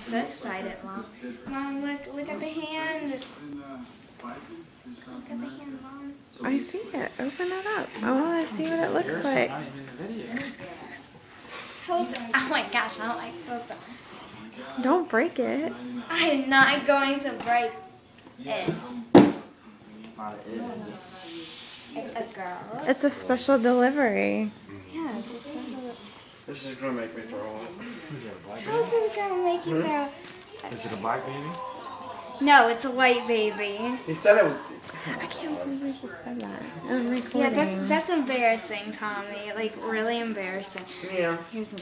So excited, Mom. Mom, look at the hand. Look at the hand, Mom. I see it. Open it up. I want to see what it looks like. Oh my gosh, I don't like so. Don't break it. I'm not going to break it. It's not an it, is it? It's a girl. It's a special delivery. Yeah, it's a special. This is gonna make me throw up. How's it gonna make you throw? Is it a black baby? No, it's a white baby. He said it was. I can't believe you just said that. I'm recording. Yeah, that's embarrassing, Tommy. Like, really embarrassing. Yeah. Here's the.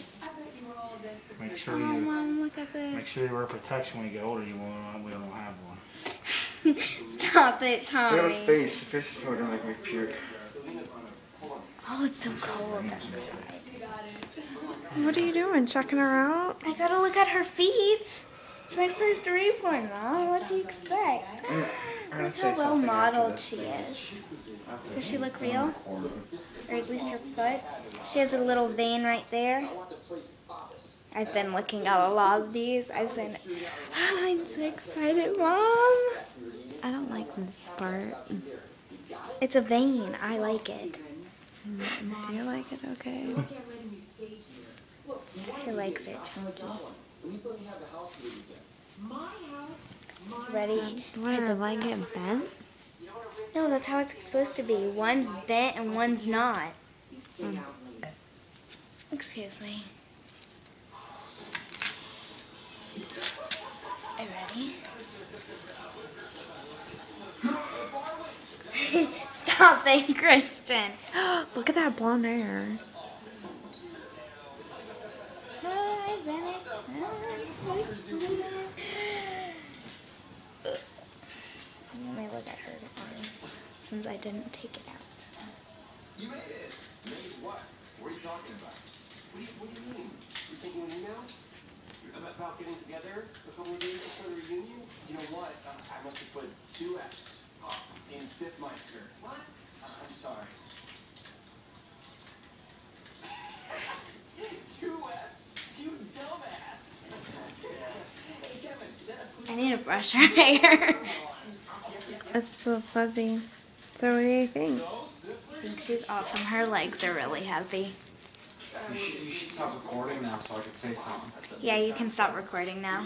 Make sure Oh, you Mom, look at this. make sure you wear protection when you get older. We don't have one. Stop it, Look Tommy. at the face. The face is probably gonna make me puke. Oh, it's so cold outside. What are you doing? Checking her out? I gotta look at her feet. It's my first report, Mom. What do you expect? I'm gonna Look say how well something after modeled this. she is. Does she look real? Or at least her foot? She has a little vein right there. I've been looking at a lot of these. I'm so excited, Mom. I don't like this part. It's a vein. I like it. Do you like it okay? Her legs are chunky. Ready? What, her leg get bent? No, that's how it's supposed to be. One's bent and one's not. Excuse me. Are you ready? Stop it, Kristen. Look at that blonde hair. Hi, Bennett. Let me look at her arms, since I didn't take it out. You made it. Made what? What are you talking about? What do you mean? You sent me an email? About getting together a couple of days before the reunion? You know what? I must have put 2 F's in Stiffmeister. What? I'm sorry. 2 F's? You dumbass. Hey, Kevin, is that a I need to brush her hair. It's so fuzzy. So what do you think? I think she's awesome. Her legs are really heavy. You should stop recording now so I can say something. Yeah, you can stop recording now.